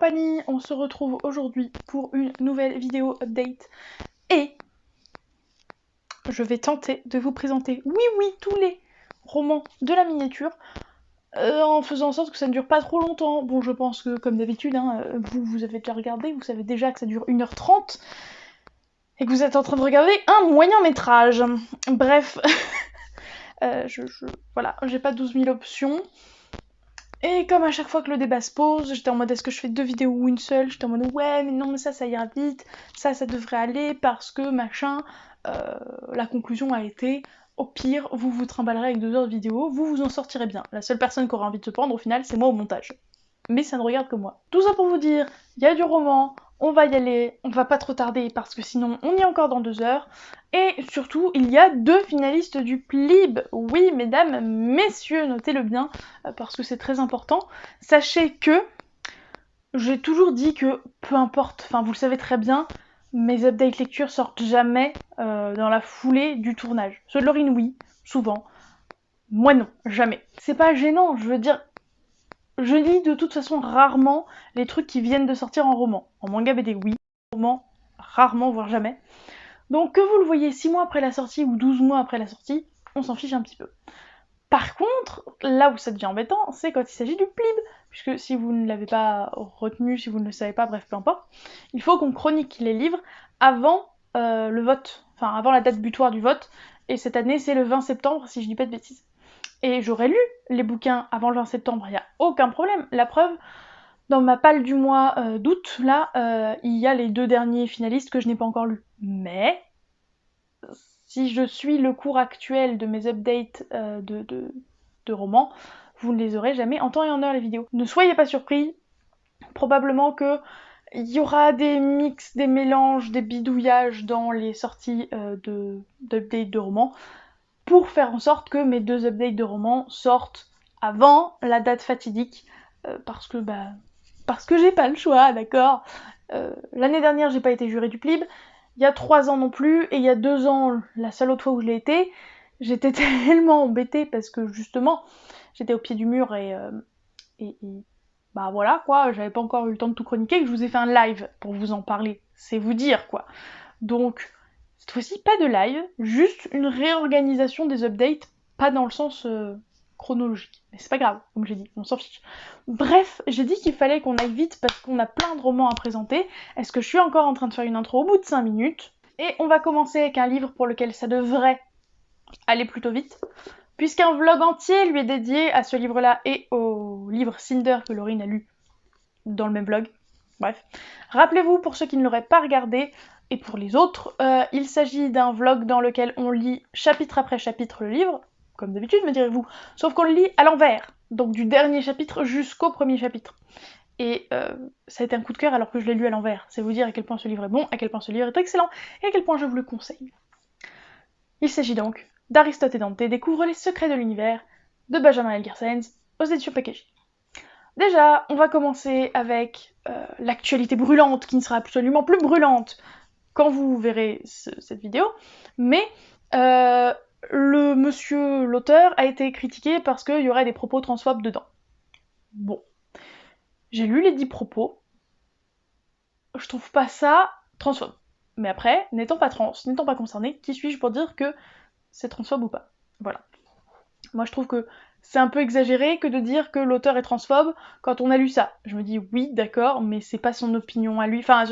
compagnie, on se retrouve aujourd'hui pour une nouvelle vidéo update et je vais tenter de vous présenter, oui, tous les romans de la miniature en faisant en sorte que ça ne dure pas trop longtemps. Bon, je pense que comme d'habitude, vous avez déjà regardé, vous savez déjà que ça dure 1h30 et que vous êtes en train de regarder un moyen métrage. Bref, voilà, j'ai pas 12 000 options. Et comme à chaque fois que le débat se pose, j'étais en mode est-ce que je fais 2 vidéos ou une seule? J'étais en mode ouais mais non mais ça ira vite, ça devrait aller parce que machin. La conclusion a été au pire vous vous trimballerez avec 2 heures de vidéo, vous vous en sortirez bien. La seule personne qui aura envie de se pendre au final c'est moi au montage. Mais ça ne regarde que moi. Tout ça pour vous dire, il y a du roman, on va y aller, on va pas trop tarder parce que sinon on y est encore dans 2 heures. Et surtout, il y a 2 finalistes du PLIB. Oui, mesdames, messieurs, notez-le bien, parce que c'est très important. Sachez que j'ai toujours dit que, peu importe, enfin vous le savez très bien, mes updates lecture sortent jamais dans la foulée du tournage. Ceux de Laurine, oui, souvent. Moi non, jamais. C'est pas gênant, je veux dire, je lis de toute façon rarement les trucs qui viennent de sortir en roman. En manga BD, oui. En roman, rarement, voire jamais. Donc que vous le voyez 6 mois après la sortie ou 12 mois après la sortie, on s'en fiche un petit peu. Par contre, là où ça devient embêtant, c'est quand il s'agit du PLIB. Puisque si vous ne l'avez pas retenu, si vous ne le savez pas, bref, peu importe, il faut qu'on chronique les livres avant le vote, enfin avant la date butoir du vote. Et cette année, c'est le 20 septembre, si je dis pas de bêtises. Et j'aurais lu les bouquins avant le 20 septembre, il n'y a aucun problème. La preuve, dans ma palle du mois d'août, là, il y a les 2 derniers finalistes que je n'ai pas encore lus. Mais, si je suis le cours actuel de mes updates de romans, vous ne les aurez jamais en temps et en heure les vidéos. Ne soyez pas surpris, probablement que il y aura des mix, des mélanges, des bidouillages dans les sorties d'updates de romans, pour faire en sorte que mes 2 updates de romans sortent avant la date fatidique, parce que j'ai pas le choix, d'accord. L'année dernière, j'ai pas été jurée du PLIB, il y a 3 ans non plus, et il y a 2 ans, la seule autre fois où je l'ai été, j'étais tellement embêtée parce que justement, j'étais au pied du mur et bah voilà quoi, j'avais pas encore eu le temps de tout chroniquer, que je vous ai fait un live pour vous en parler, c'est vous dire quoi. Donc, cette fois-ci, pas de live, juste une réorganisation des updates, pas dans le sens chronologique. Mais c'est pas grave, comme j'ai dit, on s'en fiche. Bref, j'ai dit qu'il fallait qu'on aille vite parce qu'on a plein de romans à présenter. Est-ce que je suis encore en train de faire une intro au bout de 5 minutes? Et on va commencer avec un livre pour lequel ça devrait aller plutôt vite, puisqu'un vlog entier lui est dédié à ce livre-là et au livre Cinder que Laurine a lu dans le même vlog. Bref. Rappelez-vous, pour ceux qui ne l'auraient pas regardé, et pour les autres, il s'agit d'un vlog dans lequel on lit chapitre après chapitre le livre, comme d'habitude me direz-vous, sauf qu'on le lit à l'envers, donc du dernier chapitre jusqu'au premier chapitre. Et ça a été un coup de cœur alors que je l'ai lu à l'envers. C'est vous dire à quel point ce livre est bon, à quel point ce livre est excellent, et à quel point je vous le conseille. Il s'agit donc d'Aristote et Dante découvrent les secrets de l'univers de Benjamin Elgersens aux éditions Pakaji. Déjà, on va commencer avec l'actualité brûlante, qui ne sera absolument plus brûlante quand vous verrez cette vidéo, mais le monsieur l'auteur a été critiqué parce qu'il y aurait des propos transphobes dedans. Bon. J'ai lu les 10 propos, je trouve pas ça transphobe. Mais après, n'étant pas trans, n'étant pas concernée, qui suis-je pour dire que c'est transphobe ou pas? Voilà. Moi je trouve que c'est un peu exagéré que de dire que l'auteur est transphobe quand on a lu ça. Je me dis oui, d'accord, mais c'est pas son opinion à lui. Enfin,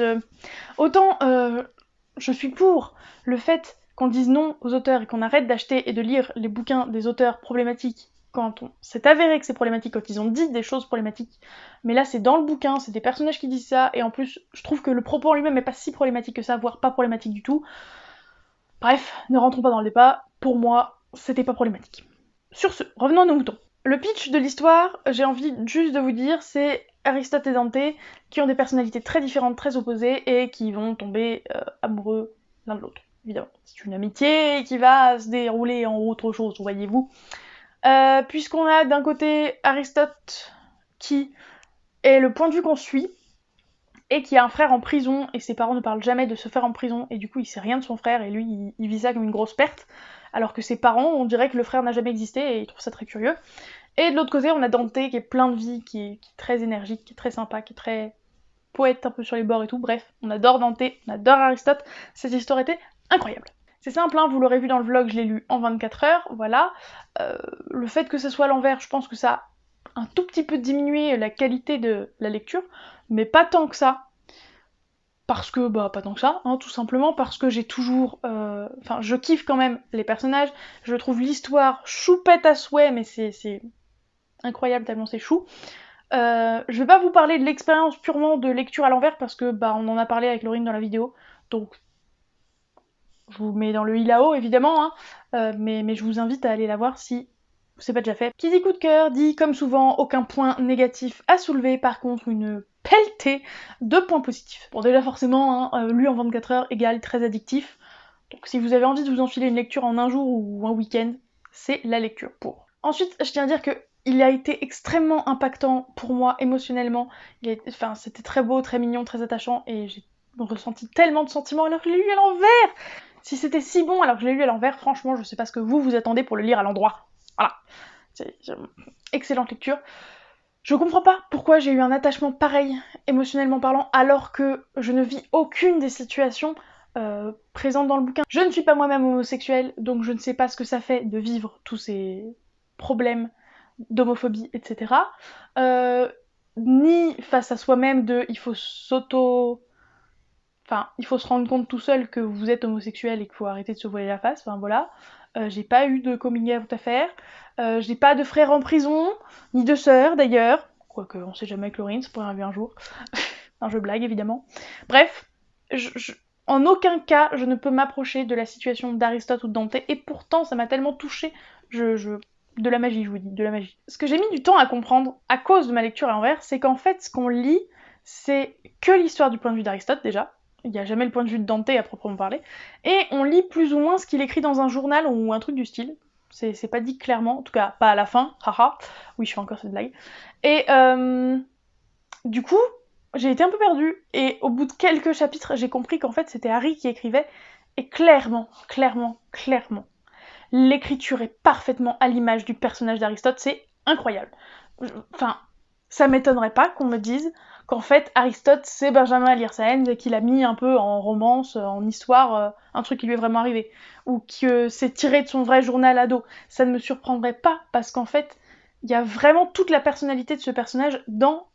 autant je suis pour le fait qu'on dise non aux auteurs et qu'on arrête d'acheter et de lire les bouquins des auteurs problématiques quand on s'est avéré que c'est problématique, quand ils ont dit des choses problématiques. Mais là, c'est dans le bouquin, c'est des personnages qui disent ça, et en plus, je trouve que le propos en lui-même n'est pas si problématique que ça, voire pas problématique du tout. Bref, ne rentrons pas dans le débat. Pour moi, c'était pas problématique. Sur ce, revenons à nos moutons. Le pitch de l'histoire, j'ai envie juste de vous dire, c'est Aristote et Dante qui ont des personnalités très différentes, très opposées, et qui vont tomber amoureux l'un de l'autre, évidemment. C'est une amitié qui va se dérouler en autre chose, voyez-vous. Puisqu'on a d'un côté Aristote qui est le point de vue qu'on suit, et qui a un frère en prison, et ses parents ne parlent jamais de ce frère en prison, et du coup il sait rien de son frère, et lui il vit ça comme une grosse perte, alors que ses parents, on dirait que le frère n'a jamais existé, et ils trouvent ça très curieux. Et de l'autre côté, on a Dante qui est plein de vie, qui est très énergique, qui est très sympa, qui est très poète un peu sur les bords et tout, bref, on adore Dante, on adore Aristote, cette histoire était incroyable. C'est simple, hein, vous l'aurez vu dans le vlog, je l'ai lu en 24 heures, voilà. Le fait que ça soit à l'envers, je pense que ça a un tout petit peu diminué la qualité de la lecture, mais pas tant que ça. Parce que, bah, pas tant que ça, hein, tout simplement parce que j'ai toujours... Enfin, je kiffe quand même les personnages, je trouve l'histoire choupette à souhait, mais c'est incroyable tellement c'est chou. Je vais pas vous parler de l'expérience purement de lecture à l'envers, parce que, bah, on en a parlé avec Laurine dans la vidéo, donc je vous mets dans le i là-haut, évidemment, hein, mais je vous invite à aller la voir si c'est pas déjà fait. Qui dit coup de cœur dit, comme souvent, aucun point négatif à soulever, par contre une pelletée de points positifs. Bon, déjà forcément, hein, lu en 24 heures égale très addictif, donc si vous avez envie de vous enfiler une lecture en un jour ou un week-end, c'est la lecture pour. Ensuite, je tiens à dire que il a été extrêmement impactant pour moi émotionnellement. Enfin, c'était très beau, très mignon, très attachant, et j'ai ressenti tellement de sentiments alors que je l'ai lu à l'envers. Si c'était si bon alors que je l'ai lu à l'envers, franchement, je sais pas ce que vous attendez pour le lire à l'endroit. Voilà. Excellente lecture. Je comprends pas pourquoi j'ai eu un attachement pareil, émotionnellement parlant, alors que je ne vis aucune des situations présentes dans le bouquin. Je ne suis pas moi-même homosexuelle, donc je ne sais pas ce que ça fait de vivre tous ces problèmes d'homophobie, etc. Ni face à soi-même de il faut Enfin, il faut se rendre compte tout seul que vous êtes homosexuel et qu'il faut arrêter de se voiler la face, enfin voilà. J'ai pas eu de coming out à faire, j'ai pas de frère en prison, ni de sœur d'ailleurs, quoique on sait jamais avec Laurine, ça pourrait arriver un jour. Un jeu blague évidemment. Bref, en aucun cas je ne peux m'approcher de la situation d'Aristote ou de Dante, et pourtant ça m'a tellement touchée, de la magie, je vous dis, de la magie. Ce que j'ai mis du temps à comprendre, à cause de ma lecture à l'envers, c'est qu'en fait, ce qu'on lit, c'est que l'histoire du point de vue d'Aristote, déjà. Il n'y a jamais le point de vue de Dante à proprement parler. Et on lit plus ou moins ce qu'il écrit dans un journal ou un truc du style. C'est pas dit clairement, en tout cas pas à la fin, haha. Oui, je fais encore cette blague. Et du coup, j'ai été un peu perdue. Et au bout de quelques chapitres, j'ai compris qu'en fait c'était Harry qui écrivait. Et clairement, l'écriture est parfaitement à l'image du personnage d'Aristote, c'est incroyable. Enfin, ça m'étonnerait pas qu'on me dise qu'en fait Aristote c'est Benjamin Lyrsens et qu'il a mis un peu en romance, en histoire, un truc qui lui est vraiment arrivé, ou que c'est tiré de son vrai journal ado. Ça ne me surprendrait pas, parce qu'en fait il y a vraiment toute la personnalité de ce personnage dans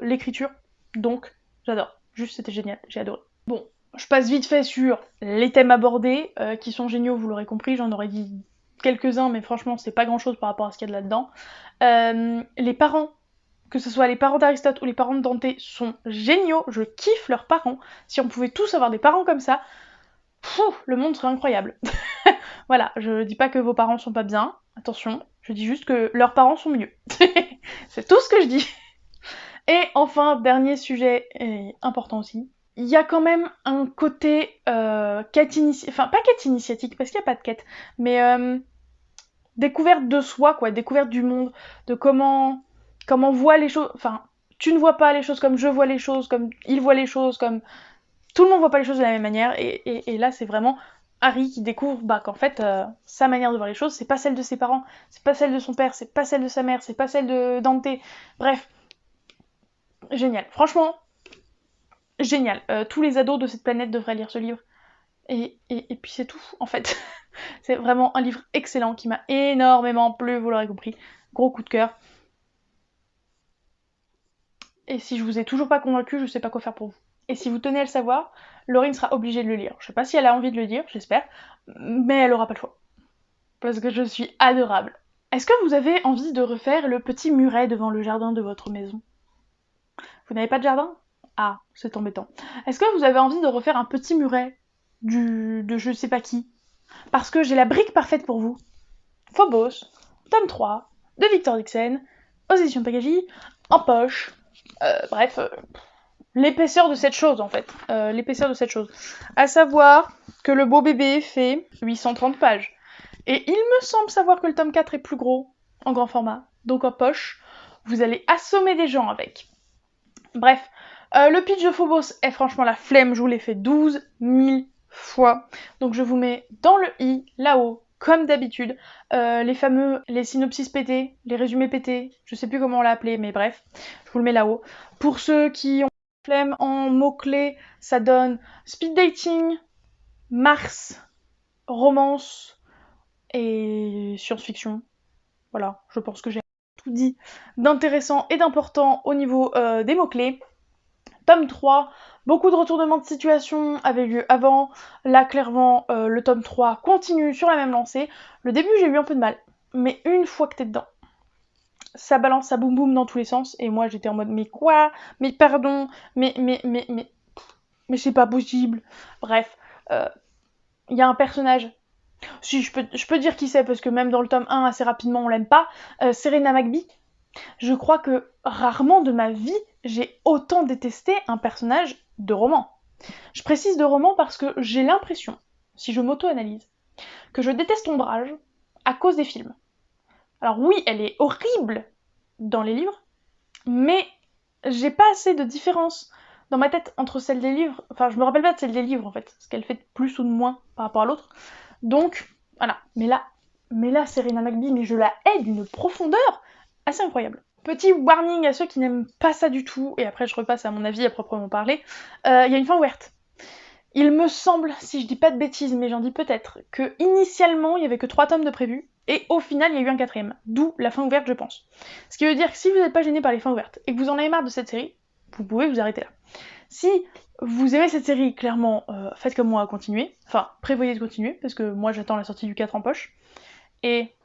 l'écriture, donc j'adore. Juste c'était génial, j'ai adoré. Bon, je passe vite fait sur les thèmes abordés, qui sont géniaux, vous l'aurez compris, j'en aurais dit quelques-uns, mais franchement c'est pas grand-chose par rapport à ce qu'il y a de là-dedans. Les parents, que ce soit les parents d'Aristote ou les parents de Dante, sont géniaux, je kiffe leurs parents. Si on pouvait tous avoir des parents comme ça, le monde serait incroyable. Voilà, je dis pas que vos parents sont pas bien, attention, je dis juste que leurs parents sont mieux. C'est tout ce que je dis. Et enfin, dernier sujet, et important aussi, il y a quand même un côté quête initiatique, enfin pas quête initiatique, parce qu'il n'y a pas de quête, mais découverte de soi, quoi, découverte du monde, de comment voit les choses, enfin, tu ne vois pas les choses comme je vois les choses, comme il voit les choses, comme tout le monde voit pas les choses de la même manière, et là c'est vraiment Harry qui découvre qu'en fait sa manière de voir les choses, c'est pas celle de ses parents, c'est pas celle de son père, c'est pas celle de sa mère, c'est pas celle de Dante, bref, génial, franchement, génial. Tous les ados de cette planète devraient lire ce livre. Et puis c'est tout, en fait. C'est vraiment un livre excellent qui m'a énormément plu, vous l'aurez compris. Gros coup de cœur. Et si je vous ai toujours pas convaincu, je sais pas quoi faire pour vous. Et si vous tenez à le savoir, Laurine sera obligée de le lire. Je sais pas si elle a envie de le lire, j'espère, mais elle aura pas le choix. Parce que je suis adorable. Est-ce que vous avez envie de refaire le petit muret devant le jardin de votre maison? Vous n'avez pas de jardin? Ah, c'est embêtant. Est-ce que vous avez envie de refaire un petit muret de je sais pas qui? Parce que j'ai la brique parfaite pour vous. Phobos, tome 3, de Victor Dixon, aux éditions Pagagy, en poche. Bref, l'épaisseur de cette chose en fait. L'épaisseur de cette chose. À savoir que le beau bébé fait 830 pages. Et il me semble savoir que le tome 4 est plus gros, en grand format. Donc en poche, vous allez assommer des gens avec. Bref, le pitch de Phobos est franchement la flemme, je vous l'ai fait 12 000 fois. Donc je vous mets dans le i, là-haut, comme d'habitude, les synopsis pétés, les résumés pétés, je sais plus comment on l'a appelé, mais bref, je vous le mets là-haut. Pour ceux qui ont Flemme en mots-clés, ça donne speed dating, Mars, romance et science-fiction. Voilà, je pense que j'ai tout dit d'intéressant et d'important au niveau des mots-clés. Tome 3, beaucoup de retournements de situation avaient lieu avant. Là, clairement, le tome 3 continue sur la même lancée. Le début, j'ai eu un peu de mal. Mais une fois que t'es dedans, ça balance, ça boum boum dans tous les sens. Et moi, j'étais en mode, mais quoi? Mais pardon? Mais c'est pas possible. Bref, il y a un personnage. Si, je peux dire qui c'est, parce que même dans le tome 1, assez rapidement, on l'aime pas. Serena McBee. Je crois que rarement de ma vie, j'ai autant détesté un personnage de roman. Je précise de roman parce que j'ai l'impression, si je m'auto-analyse, que je déteste Ombrage à cause des films. Alors oui, elle est horrible dans les livres, mais j'ai pas assez de différence dans ma tête entre celle des livres, enfin je me rappelle pas de celle des livres en fait, ce qu'elle fait de plus ou de moins par rapport à l'autre. Donc voilà, mais là Serena McBee, mais je la hais d'une profondeur assez incroyable. Petit warning à ceux qui n'aiment pas ça du tout, et après je repasse à mon avis à proprement parler, il y a une fin ouverte. Il me semble, si je dis pas de bêtises, mais j'en dis peut-être, que initialement il y avait que 3 tomes de prévus, et au final il y a eu un 4ème, d'où la fin ouverte je pense. Ce qui veut dire que si vous n'êtes pas gêné par les fins ouvertes, et que vous en avez marre de cette série, vous pouvez vous arrêter là. Si vous aimez cette série, clairement, faites comme moi à continuer, enfin prévoyez de continuer, parce que moi j'attends la sortie du 4 en poche, et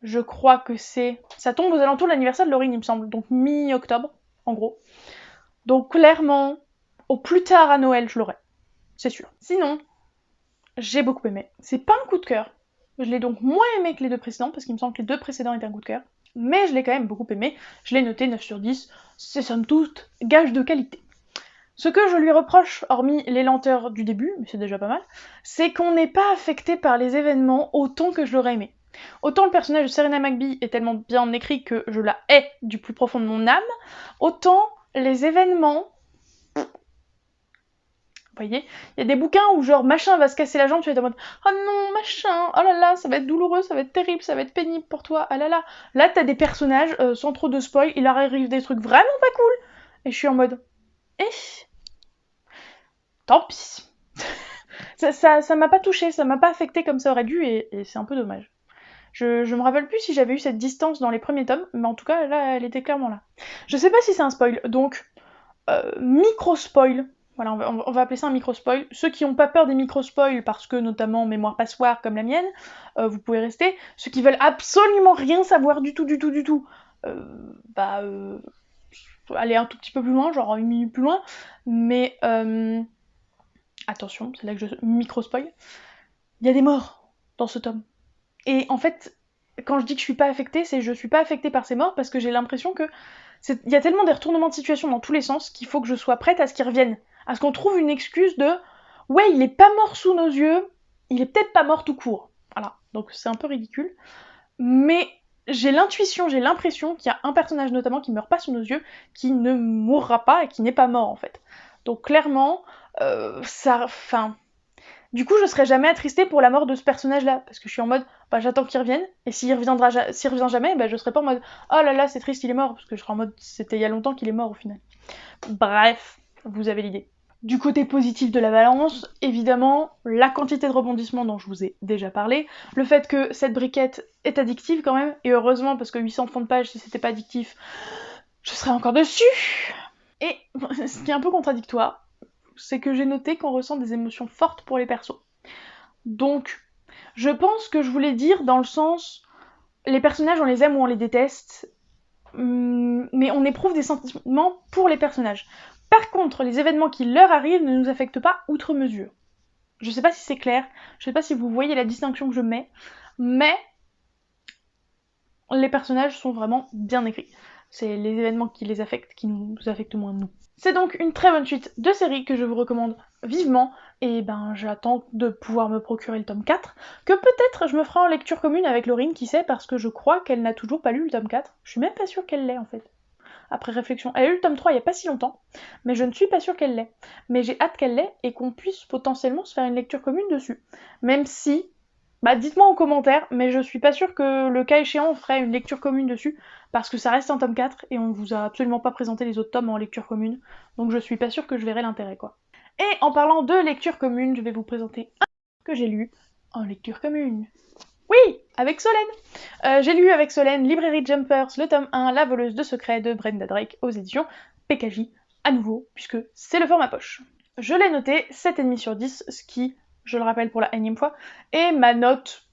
je crois que ça tombe aux alentours de l'anniversaire de Laurine il me semble, donc mi-octobre, en gros. Donc clairement, au plus tard à Noël, je l'aurai. C'est sûr. Sinon, j'ai beaucoup aimé. C'est pas un coup de cœur. Je l'ai donc moins aimé que les 2 précédents, parce qu'il me semble que les 2 précédents étaient un coup de cœur. Mais je l'ai quand même beaucoup aimé. Je l'ai noté 9 sur 10. C'est somme toute gage de qualité. Ce que je lui reproche, hormis les lenteurs du début, mais c'est déjà pas mal, c'est qu'on n'est pas affecté par les événements autant que je l'aurais aimé. Autant le personnage de Serena McBee est tellement bien écrit que je la hais du plus profond de mon âme, autant les événements... Vous voyez, il y a des bouquins où genre machin va se casser la jambe, tu vas être en mode oh non, machin, oh là là, ça va être douloureux, ça va être terrible, ça va être pénible pour toi, ah là là. Là, t'as des personnages, sans trop de spoil, il leur arrive des trucs vraiment pas cool. Et je suis en mode, eh, tant pis. ça m'a pas touché, ça m'a pas affecté comme ça aurait dû, et c'est un peu dommage. Je me rappelle plus si j'avais eu cette distance dans les premiers tomes, mais en tout cas, là, elle était clairement là. Je sais pas si c'est un spoil, donc, micro-spoil. Voilà, on va appeler ça un micro-spoil. Ceux qui n'ont pas peur des micro-spoils, parce que notamment mémoire passoire comme la mienne, vous pouvez rester. Ceux qui veulent absolument rien savoir du tout, aller un tout petit peu plus loin, genre une minute plus loin. Mais attention, c'est là que je micro-spoil. Il y a des morts dans ce tome. Et en fait, quand je dis que je suis pas affectée, c'est que je suis pas affectée par ces morts parce que j'ai l'impression que il y a tellement des retournements de situation dans tous les sens qu'il faut que je sois prête à ce qu'ils reviennent. À ce qu'on trouve une excuse de ouais, il est pas mort sous nos yeux, il est peut-être pas mort tout court. Voilà, donc c'est un peu ridicule. Mais j'ai l'intuition, j'ai l'impression qu'il y a un personnage notamment qui meurt pas sous nos yeux, qui ne mourra pas et qui n'est pas mort en fait. Donc clairement, du coup, je serais jamais attristée pour la mort de ce personnage-là, parce que je suis en mode, bah j'attends qu'il revienne, et s'il revient jamais, bah je serai pas en mode, oh là là, c'est triste, il est mort, parce que je serai en mode, c'était il y a longtemps qu'il est mort au final. Bref, vous avez l'idée. Du côté positif de la balance, évidemment, la quantité de rebondissements dont je vous ai déjà parlé, le fait que cette briquette est addictive quand même, et heureusement, parce que 800 fonds de page, si c'était pas addictif, je serais encore dessus. Et ce qui est un peu contradictoire, c'est que j'ai noté qu'on ressent des émotions fortes pour les persos. Donc, je pense que je voulais dire dans le sens, les personnages on les aime ou on les déteste, mais on éprouve des sentiments pour les personnages. Par contre, les événements qui leur arrivent ne nous affectent pas outre mesure. Je sais pas si c'est clair, je sais pas si vous voyez la distinction que je mets, mais les personnages sont vraiment bien écrits. C'est les événements qui les affectent, qui nous affectent moins nous. C'est donc une très bonne suite de série que je vous recommande vivement, et ben j'attends de pouvoir me procurer le tome 4, que peut-être je me ferai en lecture commune avec Laurine, qui sait, parce que je crois qu'elle n'a toujours pas lu le tome 4. Je suis même pas sûre qu'elle l'ait en fait. Après réflexion, elle a lu le tome 3 il y a pas si longtemps, mais je ne suis pas sûre qu'elle l'ait. Mais j'ai hâte qu'elle l'ait et qu'on puisse potentiellement se faire une lecture commune dessus. Même si Bah dites-moi en commentaire, mais je suis pas sûre que le cas échéant on ferait une lecture commune dessus, parce que ça reste un tome 4 et on vous a absolument pas présenté les autres tomes en lecture commune, donc je suis pas sûre que je verrai l'intérêt quoi. Et en parlant de lecture commune, je vais vous présenter un que j'ai lu en lecture commune. Oui, avec Solène. J'ai lu avec Solène Librairie Jumpers, le tome 1, La voleuse de secrets de Brenda Drake aux éditions PKJ, à nouveau, puisque c'est le format poche. Je l'ai noté 7,5 sur 10, ce qui, je le rappelle pour la énième fois, est ma note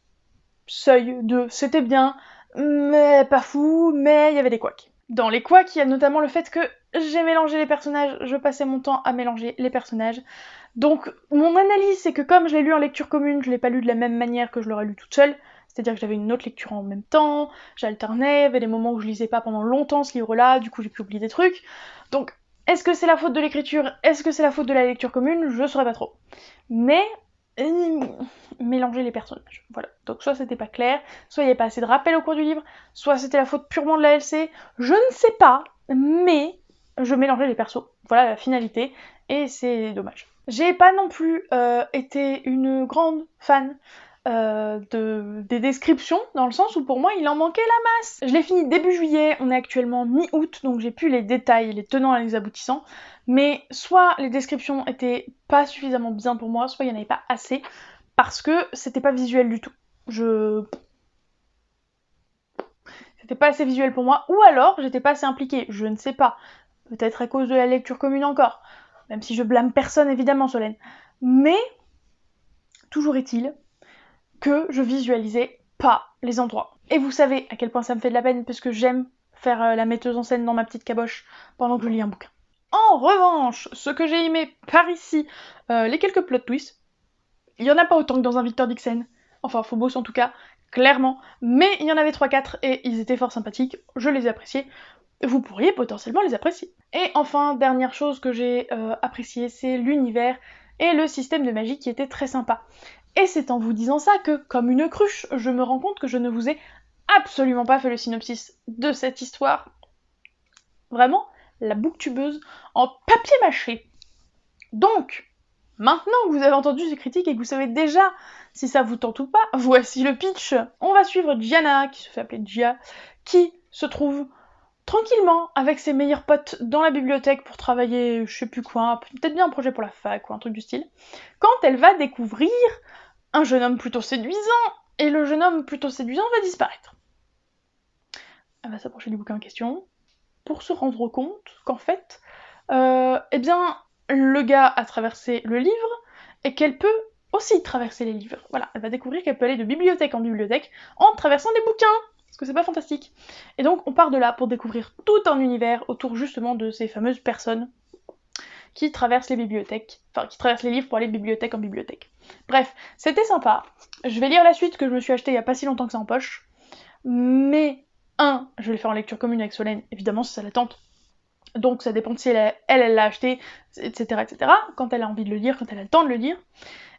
seuil de c'était bien, mais pas fou, mais il y avait des couacs. Dans les couacs, il y a notamment le fait que j'ai mélangé les personnages, je passais mon temps à mélanger les personnages. Donc mon analyse, c'est que comme je l'ai lu en lecture commune, je l'ai pas lu de la même manière que je l'aurais lu toute seule, c'est-à-dire que j'avais une autre lecture en même temps, j'alternais, il y avait des moments où je lisais pas pendant longtemps ce livre-là, du coup j'ai pu oublier des trucs. Donc est-ce que c'est la faute de l'écriture, est-ce que c'est la faute de la lecture commune, je saurais pas trop. Mais mélanger les personnages. Voilà. Donc soit c'était pas clair, soit il n'y avait pas assez de rappel au cours du livre, soit c'était la faute purement de la LC, je ne sais pas, mais je mélangeais les persos. Voilà la finalité, et c'est dommage. J'ai pas non plus été une grande fan des descriptions, dans le sens où pour moi il en manquait la masse. Je l'ai fini début juillet, on est actuellement mi-août, donc j'ai plus les détails, les tenants et les aboutissants, mais soit les descriptions étaient pas suffisamment bien pour moi, soit il n'y en avait pas assez, parce que c'était pas visuel du tout. C'était pas assez visuel pour moi, ou alors j'étais pas assez impliquée, je ne sais pas. Peut-être à cause de la lecture commune encore, même si je blâme personne évidemment, Solène. Mais, toujours est-il que je visualisais pas les endroits. Et vous savez à quel point ça me fait de la peine, parce que j'aime faire la metteuse en scène dans ma petite caboche pendant que je lis un bouquin. En revanche, ce que j'ai aimé par ici, les quelques plot twists, il y en a pas autant que dans un Victor Dixon, enfin Phobos en tout cas, clairement, mais il y en avait 3-4 et ils étaient fort sympathiques, je les ai appréciés, vous pourriez potentiellement les apprécier. Et enfin, dernière chose que j'ai appréciée, c'est l'univers et le système de magie qui était très sympa. Et c'est en vous disant ça que, comme une cruche, je me rends compte que je ne vous ai absolument pas fait le synopsis de cette histoire. Vraiment, la booktubeuse en papier mâché. Donc, maintenant que vous avez entendu ces critiques et que vous savez déjà si ça vous tente ou pas, voici le pitch. On va suivre Gianna, qui se fait appeler Gia, qui se trouve tranquillement avec ses meilleurs potes dans la bibliothèque pour travailler, je sais plus quoi, peut-être bien un projet pour la fac ou un truc du style, quand elle va découvrir un jeune homme plutôt séduisant, et le jeune homme plutôt séduisant va disparaître. Elle va s'approcher du bouquin en question, pour se rendre compte qu'en fait, eh bien, le gars a traversé le livre, et qu'elle peut aussi traverser les livres. Voilà, elle va découvrir qu'elle peut aller de bibliothèque en bibliothèque en traversant des bouquins. Parce que c'est pas fantastique. Et donc on part de là pour découvrir tout un univers autour justement de ces fameuses personnes qui traversent les bibliothèques, enfin qui traversent les livres pour aller de bibliothèque en bibliothèque. Bref, c'était sympa. Je vais lire la suite que je me suis achetée il y a pas si longtemps que ça en poche. Mais, je vais le faire en lecture commune avec Solène, évidemment si ça la tente. Donc ça dépend de si elle l'a acheté, etc., etc. Quand elle a envie de le lire, quand elle a le temps de le lire.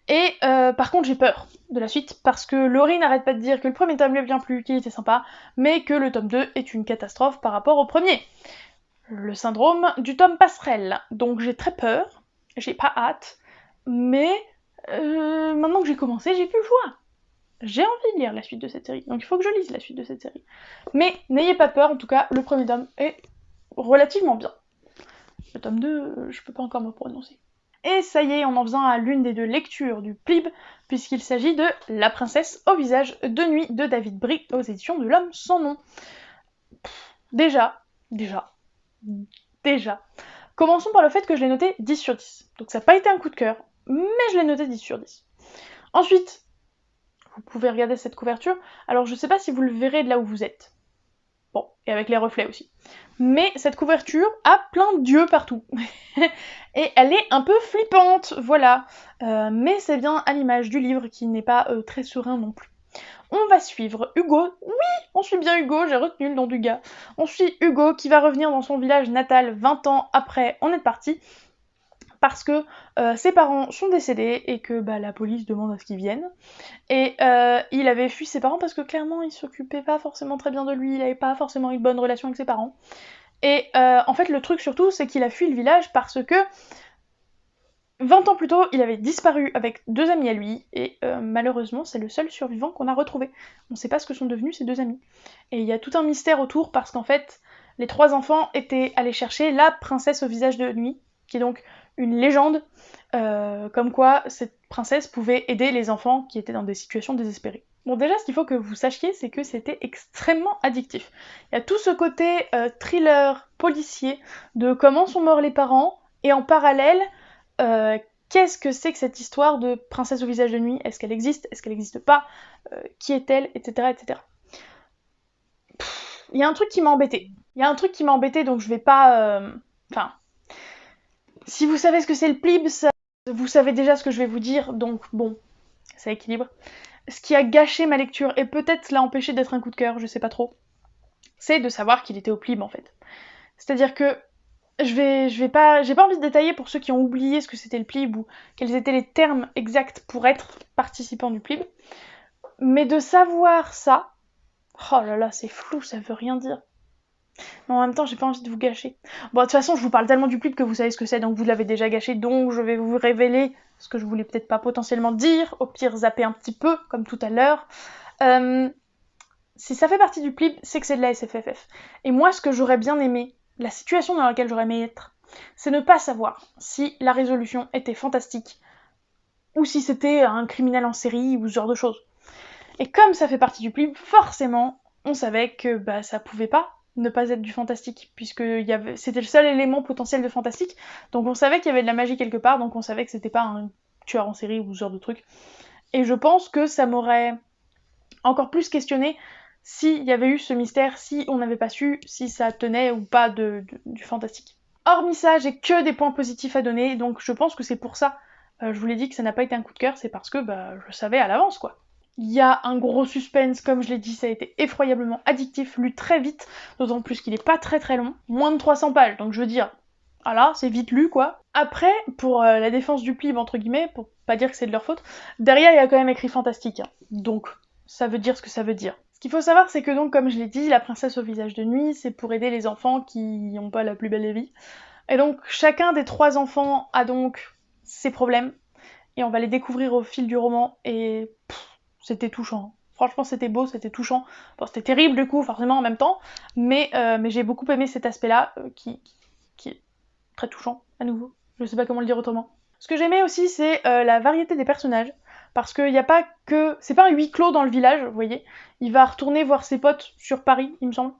Et par contre j'ai peur de la suite, parce que Laurie n'arrête pas de dire que le premier tome lui a bien plu, qu'il était sympa, mais que le tome 2 est une catastrophe par rapport au premier. Le syndrome du tome passerelle. Donc j'ai très peur, j'ai pas hâte, mais maintenant que j'ai commencé, j'ai plus le choix. J'ai envie de lire la suite de cette série, donc il faut que je lise la suite de cette série. Mais n'ayez pas peur, en tout cas, le premier tome est relativement bien. Le tome 2, je peux pas encore me prononcer. Et ça y est, on en vient à l'une des deux lectures du PLIB, puisqu'il s'agit de La princesse au visage de nuit de David Brie aux éditions de l'Homme sans nom. Déjà. Commençons par le fait que je l'ai noté 10 sur 10. Donc ça n'a pas été un coup de cœur, mais je l'ai noté 10 sur 10. Ensuite, vous pouvez regarder cette couverture. Alors je sais pas si vous le verrez de là où vous êtes. Bon, et avec les reflets aussi. Mais cette couverture a plein d'yeux partout. Et elle est un peu flippante, voilà. Mais c'est bien à l'image du livre qui n'est pas très serein non plus. On va suivre Hugo. Oui, on suit bien Hugo, j'ai retenu le nom du gars. On suit Hugo qui va revenir dans son village natal 20 ans après on est parti. Parce que ses parents sont décédés et que la police demande à ce qu'ils viennent. Et il avait fui ses parents parce que clairement il s'occupait pas forcément très bien de lui, il avait pas forcément une bonne relation avec ses parents. Et en fait le truc surtout c'est qu'il a fui le village parce que 20 ans plus tôt, il avait disparu avec 2 amis à lui, et malheureusement, c'est le seul survivant qu'on a retrouvé. On ne sait pas ce que sont devenus ces 2 amis. Et il y a tout un mystère autour, parce qu'en fait, les 3 enfants étaient allés chercher la princesse au visage de nuit, qui est donc une légende, comme quoi cette princesse pouvait aider les enfants qui étaient dans des situations désespérées. Bon, déjà, ce qu'il faut que vous sachiez, c'est que c'était extrêmement addictif. Il y a tout ce côté thriller, policier, de comment sont morts les parents, et en parallèle, qu'est-ce que c'est que cette histoire de princesse au visage de nuit? Est-ce qu'elle existe? Est-ce qu'elle n'existe pas? Qui est-elle? Etc. etc. Il y a un truc qui m'a embêté. Donc je vais pas... Enfin... Si vous savez ce que c'est le plib, vous savez déjà ce que je vais vous dire, donc bon, ça équilibre. Ce qui a gâché ma lecture, et peut-être l'a empêché d'être un coup de cœur, je sais pas trop, c'est de savoir qu'il était au plib en fait. C'est-à-dire que j'ai pas envie de détailler pour ceux qui ont oublié ce que c'était le plib ou quels étaient les termes exacts pour être participant du plib. Mais de savoir ça, oh là là, c'est flou, ça veut rien dire. Mais en même temps, j'ai pas envie de vous gâcher. Bon, de toute façon, je vous parle tellement du plib que vous savez ce que c'est, donc vous l'avez déjà gâché, donc je vais vous révéler ce que je voulais peut-être pas potentiellement dire, au pire zapper un petit peu, comme tout à l'heure. Si ça fait partie du plib, c'est que c'est de la SFFF. Et moi, ce que j'aurais bien aimé, la situation dans laquelle j'aurais aimé être, c'est ne pas savoir si la résolution était fantastique ou si c'était un criminel en série ou ce genre de choses. Et comme ça fait partie du plib, forcément, on savait que bah, ça pouvait pas ne pas être du fantastique, puisque c'était le seul élément potentiel de fantastique, donc on savait qu'il y avait de la magie quelque part, donc on savait que c'était pas un tueur en série ou ce genre de truc. Et je pense que ça m'aurait encore plus questionné s'il y avait eu ce mystère, si on n'avait pas su si ça tenait ou pas du fantastique. Hormis ça, j'ai que des points positifs à donner, donc je pense que c'est pour ça, je vous l'ai dit que ça n'a pas été un coup de cœur, c'est parce que bah, je savais à l'avance quoi. Il y a un gros suspense, comme je l'ai dit, ça a été effroyablement addictif, lu très vite, d'autant plus qu'il est pas très très long, moins de 300 pages, donc je veux dire, voilà, c'est vite lu quoi. Après, pour la défense du plib, entre guillemets, pour pas dire que c'est de leur faute, derrière il y a quand même écrit fantastique, hein. Donc ça veut dire ce que ça veut dire. Ce qu'il faut savoir, c'est que donc, comme je l'ai dit, la princesse au visage de nuit, c'est pour aider les enfants qui n'ont pas la plus belle des vies. Et donc, chacun des 3 enfants a donc ses problèmes, et on va les découvrir au fil du roman, et c'était touchant. Franchement, c'était beau, c'était touchant. Bon, c'était terrible du coup, forcément en même temps, mais j'ai beaucoup aimé cet aspect-là, qui est très touchant, à nouveau. Je sais pas comment le dire autrement. Ce que j'aimais aussi, c'est la variété des personnages, parce qu'il n'y a pas que... C'est pas un huis clos dans le village, vous voyez. Il va retourner voir ses potes sur Paris, il me semble.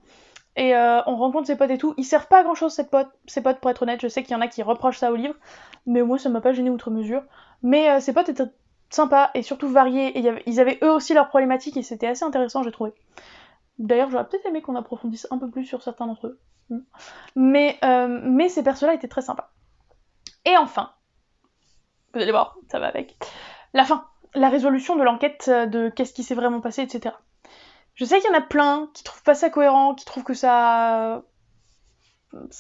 Et on rencontre ses potes et tout. Ils servent pas à grand chose, ses potes, pour être honnête. Je sais qu'il y en a qui reprochent ça au livre, mais moi ça m'a pas gêné outre mesure. Mais ses potes étaient sympas et surtout variés. Et ils avaient eux aussi leurs problématiques et c'était assez intéressant, j'ai trouvé. D'ailleurs, j'aurais peut-être aimé qu'on approfondisse un peu plus sur certains d'entre eux. Mais ces persos-là étaient très sympas. Et enfin, vous allez voir, ça va avec. La fin, la résolution de l'enquête de qu'est-ce qui s'est vraiment passé, etc. Je sais qu'il y en a plein qui trouvent pas ça cohérent, qui trouvent que ça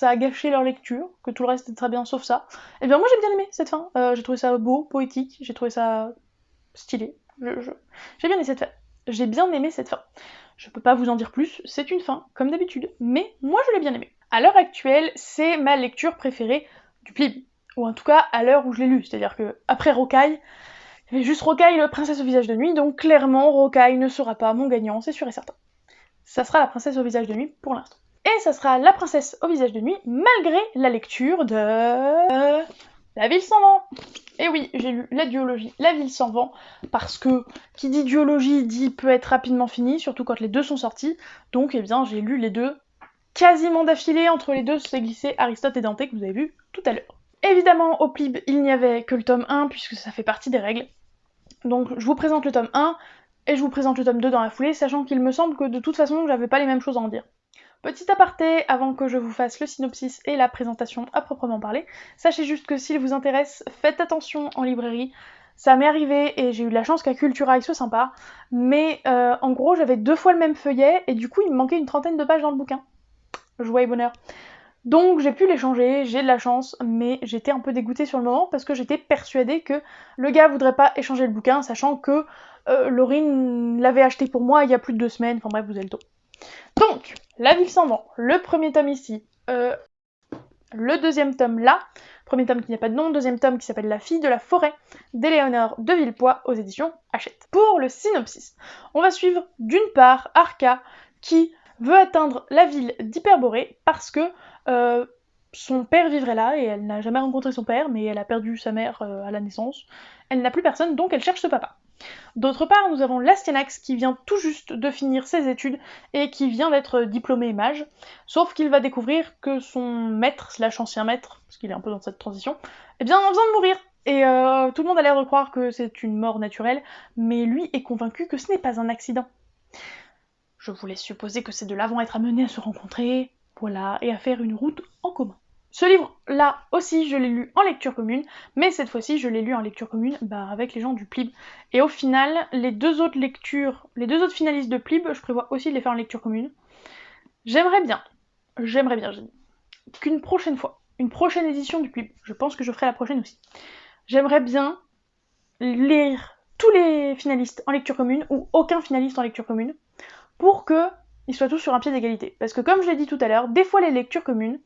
a gâché leur lecture, que tout le reste est très bien sauf ça. Et bien moi j'ai bien aimé cette fin, j'ai trouvé ça beau, poétique, j'ai trouvé ça stylé. J'ai bien aimé cette fin. J'ai bien aimé cette fin. Je peux pas vous en dire plus, c'est une fin, comme d'habitude, mais moi je l'ai bien aimé. À l'heure actuelle, c'est ma lecture préférée du plib. Ou en tout cas, à l'heure où je l'ai lu. C'est-à-dire que après Rocaille, il y avait juste Rocaille, le princesse au visage de nuit, donc clairement, Rocaille ne sera pas mon gagnant, c'est sûr et certain. Ça sera la princesse au visage de nuit pour l'instant. Et ça sera la princesse au visage de nuit, malgré la lecture de... La ville sans vent. Et oui, j'ai lu la duologie La ville sans vent, parce que qui dit duologie dit peut être rapidement fini, surtout quand les deux sont sortis. Donc, eh bien, j'ai lu les deux quasiment d'affilée. Entre les deux s'est glissé Aristote et Dante, que vous avez vu tout à l'heure. Évidemment, au plib, il n'y avait que le tome 1, puisque ça fait partie des règles. Donc, je vous présente le tome 1, et je vous présente le tome 2 dans la foulée, sachant qu'il me semble que de toute façon, j'avais pas les mêmes choses à en dire. Petit aparté, avant que je vous fasse le synopsis et la présentation à proprement parler, sachez juste que s'il vous intéresse, faites attention en librairie. Ça m'est arrivé et j'ai eu de la chance qu'à Cultura il soit sympa, mais en gros j'avais 2 fois le même feuillet et du coup il me manquait une trentaine de pages dans le bouquin. Joie et bonheur. Donc j'ai pu les changer, j'ai de la chance, mais j'étais un peu dégoûtée sur le moment parce que j'étais persuadée que le gars voudrait pas échanger le bouquin, sachant que Laurine l'avait acheté pour moi il y a plus de 2 semaines, enfin bref vous avez le taux. Donc, La ville sans vent, le premier tome ici. le deuxième tome là, premier tome qui n'a pas de nom, deuxième tome qui s'appelle La fille de la forêt d'Éléonore de Villepoix aux éditions Hachette. Pour le synopsis, on va suivre d'une part Arca qui veut atteindre la ville d'Hyperborée parce que son père vivrait là et elle n'a jamais rencontré son père, mais elle a perdu sa mère à la naissance. Elle n'a plus personne, donc elle cherche ce papa. D'autre part, nous avons l'Astyanax qui vient tout juste de finir ses études et qui vient d'être diplômé mage, sauf qu'il va découvrir que son maître, slash ancien maître, parce qu'il est un peu dans cette transition, eh bien, a besoin de mourir. Et tout le monde a l'air de croire que c'est une mort naturelle, mais lui est convaincu que ce n'est pas un accident. Je vous laisse supposer que ces deux-là vont être amenés à se rencontrer, voilà, et à faire une route en commun. Ce livre-là aussi, je l'ai lu en lecture commune, mais cette fois-ci, je l'ai lu en lecture commune avec les gens du PLIB. Et au final, les deux autres finalistes de PLIB, je prévois aussi de les faire en lecture commune. J'aimerais bien, qu'une prochaine fois, une prochaine édition du PLIB, je pense que je ferai la prochaine aussi, j'aimerais bien lire tous les finalistes en lecture commune, ou aucun finaliste en lecture commune, pour qu'ils soient tous sur un pied d'égalité. Parce que comme je l'ai dit tout à l'heure, des fois les lectures communes,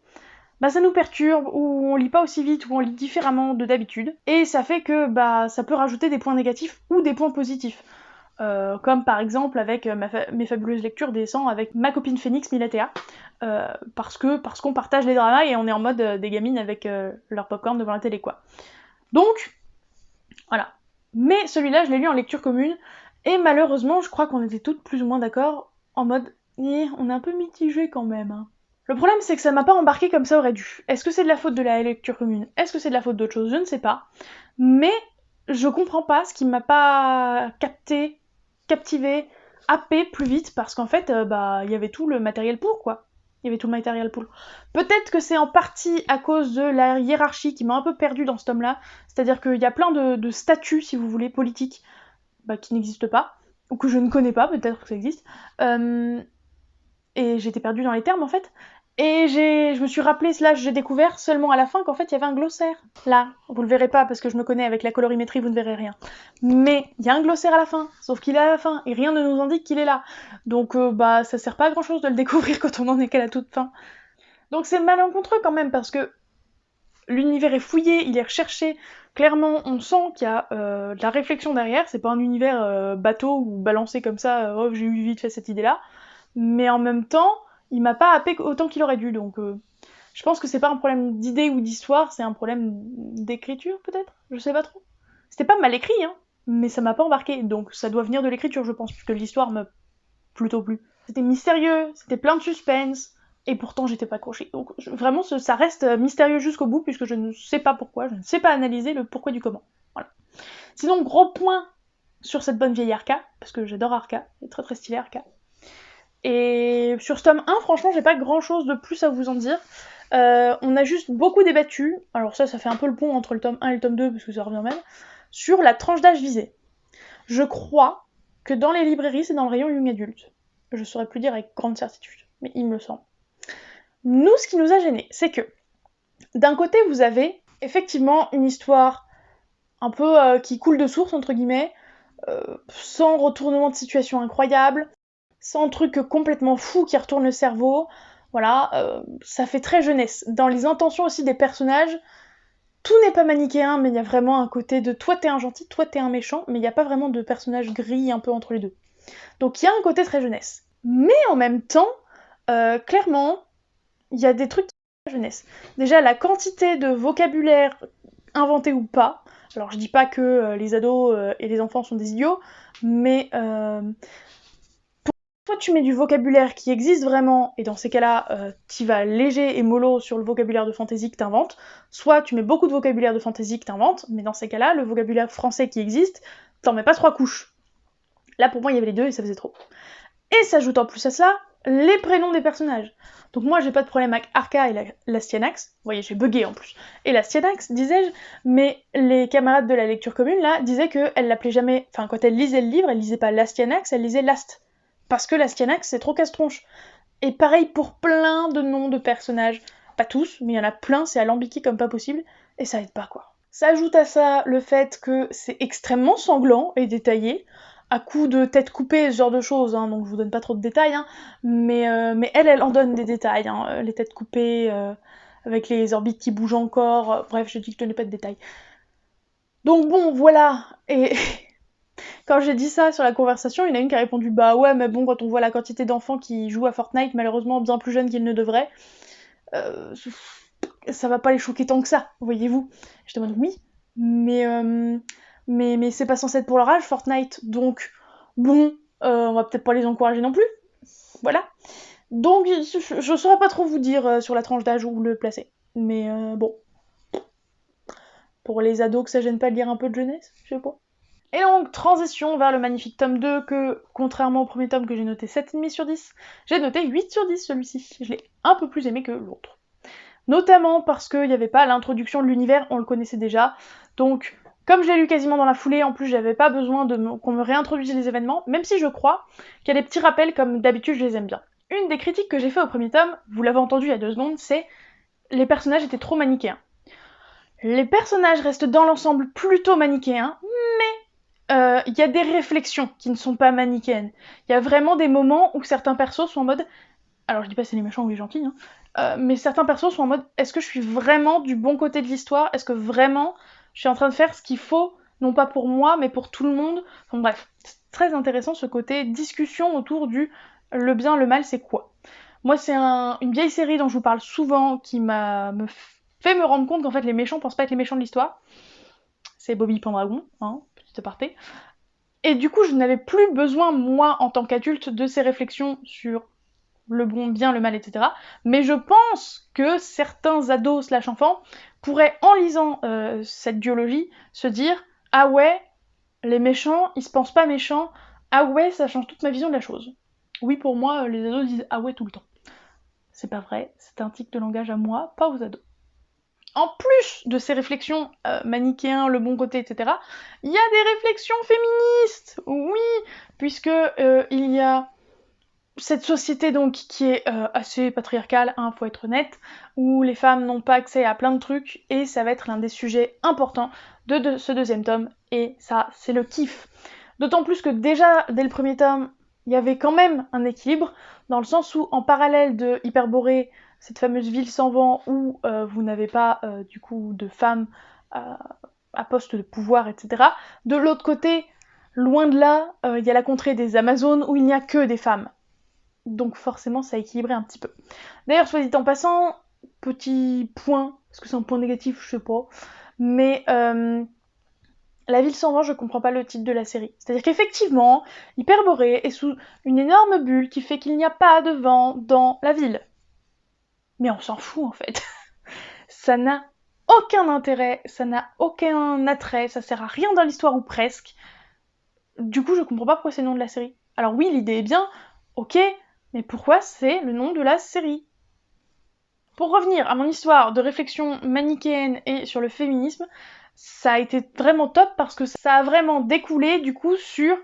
ça nous perturbe, ou on lit pas aussi vite, ou on lit différemment de d'habitude, et ça fait que ça peut rajouter des points négatifs ou des points positifs. Comme par exemple avec mes fabuleuses lectures des 100 avec ma copine Phoenix Milatea, parce qu'on partage les dramas et on est en mode des gamines avec leur popcorn devant la télé, quoi. Donc, voilà. Mais celui-là, je l'ai lu en lecture commune, et malheureusement, je crois qu'on était toutes plus ou moins d'accord, en mode, on est un peu mitigé quand même, hein. Le problème, c'est que ça m'a pas embarqué comme ça aurait dû. Est-ce que c'est de la faute de la lecture commune? Est-ce que c'est de la faute d'autre chose? Je ne sais pas. Mais je comprends pas ce qui m'a pas captivé, happé plus vite, parce qu'en fait, il y avait tout le matériel pour, quoi. Il y avait tout le matériel pour. Peut-être que c'est en partie à cause de la hiérarchie qui m'a un peu perdue dans ce tome-là. C'est-à-dire qu'il y a plein de statuts, si vous voulez, politiques, qui n'existent pas, ou que je ne connais pas, peut-être que ça existe. Et j'étais perdue dans les termes, en fait. Et je me suis rappelé, j'ai découvert seulement à la fin qu'en fait il y avait un glossaire. Là, vous le verrez pas parce que je me connais avec la colorimétrie, vous ne verrez rien. Mais il y a un glossaire à la fin, sauf qu'il est à la fin, et rien ne nous indique qu'il est là. Donc ça sert pas à grand chose de le découvrir quand on en est qu'à la toute fin. Donc c'est malencontreux quand même parce que l'univers est fouillé, il est recherché. Clairement, on sent qu'il y a de la réflexion derrière, c'est pas un univers bateau ou balancé comme ça, oh j'ai eu vite fait cette idée-là. Mais en même temps, il m'a pas happé autant qu'il aurait dû, donc je pense que c'est pas un problème d'idée ou d'histoire, c'est un problème d'écriture peut-être, je sais pas trop. C'était pas mal écrit, hein, mais ça m'a pas embarqué, donc ça doit venir de l'écriture je pense, puisque l'histoire m'a plutôt plu. C'était mystérieux, c'était plein de suspense, et pourtant j'étais pas accrochée. Donc vraiment ça reste mystérieux jusqu'au bout, puisque je ne sais pas pourquoi, je ne sais pas analyser le pourquoi du comment. Voilà. Sinon, gros point sur cette bonne vieille Arca, parce que j'adore Arca, elle est très très stylée Arca. Et sur ce tome 1, franchement, j'ai pas grand chose de plus à vous en dire. On a juste beaucoup débattu, alors ça fait un peu le pont entre le tome 1 et le tome 2, parce que ça revient même, sur la tranche d'âge visée. Je crois que dans les librairies, c'est dans le rayon young adulte. Je saurais plus dire avec grande certitude, mais il me semble. Nous, ce qui nous a gênés, c'est que, d'un côté, vous avez effectivement une histoire un peu qui coule de source, entre guillemets, sans retournement de situation incroyable, sans truc complètement fou qui retourne le cerveau, voilà, ça fait très jeunesse. Dans les intentions aussi des personnages, tout n'est pas manichéen, mais il y a vraiment un côté de toi t'es un gentil, toi t'es un méchant, mais il n'y a pas vraiment de personnage gris un peu entre les deux. Donc il y a un côté très jeunesse. Mais en même temps, clairement, il y a des trucs qui sont très jeunesse. Déjà, la quantité de vocabulaire inventé ou pas, alors je dis pas que les ados et les enfants sont des idiots, mais soit tu mets du vocabulaire qui existe vraiment, et dans ces cas-là, tu vas léger et mollo sur le vocabulaire de fantasy que t'inventes, soit tu mets beaucoup de vocabulaire de fantasy que t'inventes, mais dans ces cas-là, le vocabulaire français qui existe, t'en mets pas 3 couches. Là, pour moi, il y avait les deux et ça faisait trop. Et s'ajoute en plus à cela, les prénoms des personnages. Donc moi, j'ai pas de problème avec Arca et l'Astyanax. Vous voyez, j'ai bugué en plus. Et l'Astyanax, disais-je, mais les camarades de la lecture commune, là, disaient qu'elle l'appelait jamais... Enfin, quand elle lisait le livre, elle lisait pas l'Astyanax, elle lisait l'Ast. Parce que l'Astyanax, c'est trop casse-tronche. Et pareil pour plein de noms de personnages. Pas tous, mais il y en a plein, c'est alambiqué comme pas possible, et ça aide pas, quoi. S'ajoute à ça le fait que c'est extrêmement sanglant et détaillé, à coups de tête coupée, ce genre de choses, hein, donc je vous donne pas trop de détails, hein, mais elle en donne des détails, hein, les têtes coupées, avec les orbites qui bougent encore, bref, je dis que je donnais pas de détails. Donc bon, voilà, et quand j'ai dit ça sur la conversation, il y en a une qui a répondu bah ouais, mais bon, quand on voit la quantité d'enfants qui jouent à Fortnite, malheureusement bien plus jeunes qu'ils ne devraient, ça va pas les choquer tant que ça, voyez-vous. Je demande oui, mais, mais c'est pas censé être pour leur âge, Fortnite, donc bon, on va peut-être pas les encourager non plus, voilà. Donc je saurais pas trop vous dire sur la tranche d'âge où le placer, mais bon, pour les ados que ça gêne pas de lire un peu de jeunesse, je sais pas. Et donc, transition vers le magnifique tome 2 que, contrairement au premier tome que j'ai noté 7,5 sur 10, j'ai noté 8 sur 10 celui-ci. Je l'ai un peu plus aimé que l'autre. Notamment parce qu'il n'y avait pas l'introduction de l'univers, on le connaissait déjà. Donc, comme je l'ai lu quasiment dans la foulée, en plus j'avais pas besoin qu'on me réintroduise les événements, même si je crois qu'il y a des petits rappels comme d'habitude je les aime bien. Une des critiques que j'ai fait au premier tome, vous l'avez entendu il y a 2 secondes, c'est les personnages étaient trop manichéens. Les personnages restent dans l'ensemble plutôt manichéens, il y a des réflexions qui ne sont pas manichéennes. Il y a vraiment des moments où certains persos sont en mode... Alors je dis pas c'est les méchants ou les gentils, hein, mais certains persos sont en mode est-ce que je suis vraiment du bon côté de l'histoire? Est-ce que vraiment je suis en train de faire ce qu'il faut, non pas pour moi, mais pour tout le monde? Enfin bref, c'est très intéressant ce côté discussion autour du le bien, le mal, c'est quoi? Moi c'est une vieille série dont je vous parle souvent qui me fait me rendre compte qu'en fait les méchants pensent pas être les méchants de l'histoire. C'est Bobby Pendragon, hein, petit aparté. Et du coup, je n'avais plus besoin, moi, en tant qu'adulte, de ces réflexions sur le bon, bien, le mal, etc. Mais je pense que certains ados slash enfants pourraient, en lisant cette duologie, se dire « Ah ouais, les méchants, ils se pensent pas méchants. Ah ouais, ça change toute ma vision de la chose. » Oui, pour moi, les ados disent « Ah ouais » tout le temps. C'est pas vrai, c'est un tic de langage à moi, pas aux ados. En plus de ces réflexions manichéens, le bon côté, etc., il y a des réflexions féministes, oui, puisque il y a cette société donc qui est assez patriarcale, hein, faut être honnête, où les femmes n'ont pas accès à plein de trucs, et ça va être l'un des sujets importants de ce deuxième tome, et ça, c'est le kiff. D'autant plus que déjà, dès le premier tome, il y avait quand même un équilibre, dans le sens où, en parallèle de Hyperborée, cette fameuse ville sans vent où vous n'avez pas du coup de femmes à poste de pouvoir, etc. De l'autre côté, loin de là, il y a la contrée des Amazones où il n'y a que des femmes. Donc forcément, ça a équilibré un petit peu. D'ailleurs, soit dit en passant, petit point, est-ce que c'est un point négatif, je sais pas, mais La ville sans vent, je comprends pas le titre de la série. C'est-à-dire qu'effectivement, Hyperborée est sous une énorme bulle qui fait qu'il n'y a pas de vent dans la ville. Mais on s'en fout en fait. Ça n'a aucun intérêt, ça n'a aucun attrait, ça sert à rien dans l'histoire ou presque. Du coup, je comprends pas pourquoi c'est le nom de la série. Alors oui, l'idée est bien, ok, mais pourquoi c'est le nom de la série? Pour revenir à mon histoire de réflexion manichéenne et sur le féminisme, ça a été vraiment top parce que ça a vraiment découlé du coup sur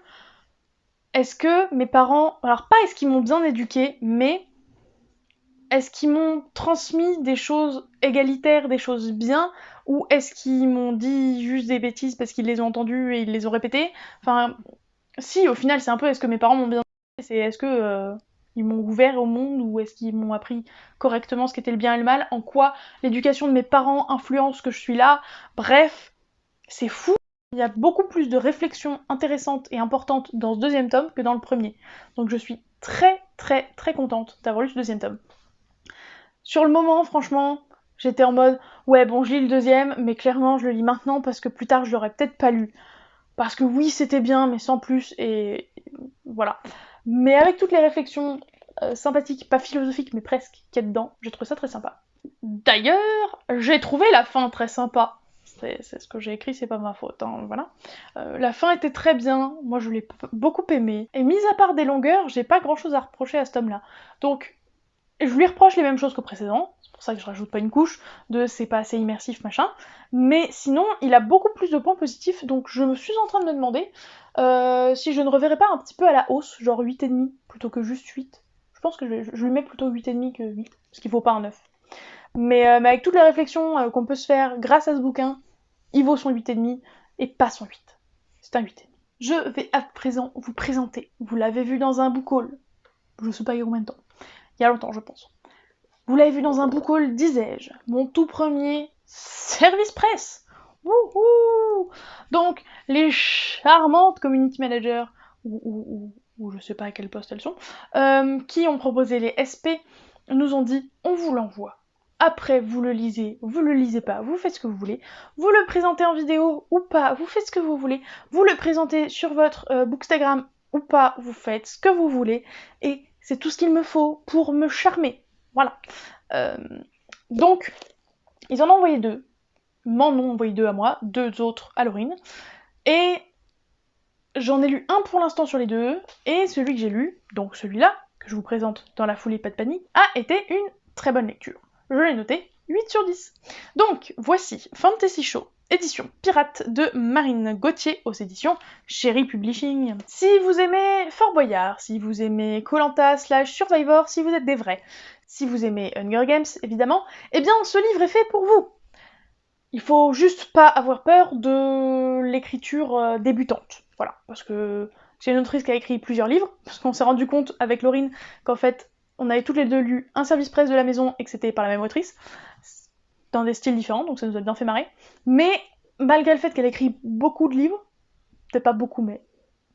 est-ce que mes parents, alors pas est-ce qu'ils m'ont bien éduquée, mais est-ce qu'ils m'ont transmis des choses égalitaires, des choses bien, ou est-ce qu'ils m'ont dit juste des bêtises parce qu'ils les ont entendues et ils les ont répétées? Enfin, si, au final, c'est un peu est-ce que mes parents m'ont bien éduquée, c'est est-ce que ils m'ont ouvert au monde ou est-ce qu'ils m'ont appris correctement ce qu'était le bien et le mal, en quoi l'éducation de mes parents influence que je suis là, bref, c'est fou. Il y a beaucoup plus de réflexions intéressantes et importantes dans ce deuxième tome que dans le premier. Donc je suis très très très contente d'avoir lu ce deuxième tome. Sur le moment, franchement, j'étais en mode ouais bon je lis le deuxième, mais clairement je le lis maintenant parce que plus tard je l'aurais peut-être pas lu. Parce que oui c'était bien mais sans plus et voilà. Mais avec toutes les réflexions sympathiques, pas philosophiques mais presque, qu'il y a dedans, j'ai trouvé ça très sympa. D'ailleurs, j'ai trouvé la fin très sympa. C'est ce que j'ai écrit, c'est pas ma faute, hein, voilà. La fin était très bien, moi je l'ai beaucoup aimé. Et mis à part des longueurs, j'ai pas grand chose à reprocher à cet homme-là. Donc, je lui reproche les mêmes choses qu'au précédent, c'est pour ça que je rajoute pas une couche de c'est pas assez immersif, machin. Mais sinon, il a beaucoup plus de points positifs, donc je me suis en train de me demander si je ne reverrais pas un petit peu à la hausse, genre 8,5 plutôt que juste 8. Je pense que je lui mets plutôt 8,5 que 8, parce qu'il faut pas un 9. Mais avec toutes les réflexions qu'on peut se faire grâce à ce bouquin, il vaut son 8,5 et pas son 8. C'est un 8,5. Je vais à présent vous présenter, vous l'avez vu dans un book haul, je sais pas il y a combien de temps, il y a longtemps je pense, Vous l'avez vu dans un book haul, disais-je, mon tout premier service presse. Wouhou! Donc, les charmantes community managers, ou je sais pas à quel poste elles sont, qui ont proposé les SP, nous ont dit on vous l'envoie. Après, vous le lisez pas, vous faites ce que vous voulez, vous le présentez en vidéo ou pas, vous faites ce que vous voulez, vous le présentez sur votre Bookstagram ou pas, vous faites ce que vous voulez, et c'est tout ce qu'il me faut pour me charmer. Voilà. Donc, ils en ont envoyé 2, m'en ont envoyé 2 à moi, 2 autres à Laurine, et j'en ai lu un pour l'instant sur les 2, et celui que j'ai lu, donc celui-là, que je vous présente dans la foulée, pas de panique, a été une très bonne lecture. Je l'ai noté 8 sur 10. Donc, voici Fantasy Show, édition pirate de Marine Gauthier aux éditions Chéri Publishing. Si vous aimez Fort Boyard, si vous aimez Koh-Lanta / Survivor, si vous êtes des vrais, si vous aimez Hunger Games, évidemment, eh bien, ce livre est fait pour vous. Il faut juste pas avoir peur de l'écriture débutante. Voilà, parce que c'est une autrice qui a écrit plusieurs livres, parce qu'on s'est rendu compte avec Laurine qu'en fait, on avait toutes les deux lu un service presse de la maison et que c'était par la même autrice, dans des styles différents, donc ça nous a bien fait marrer. Mais malgré le fait qu'elle écrit beaucoup de livres, peut-être pas beaucoup, mais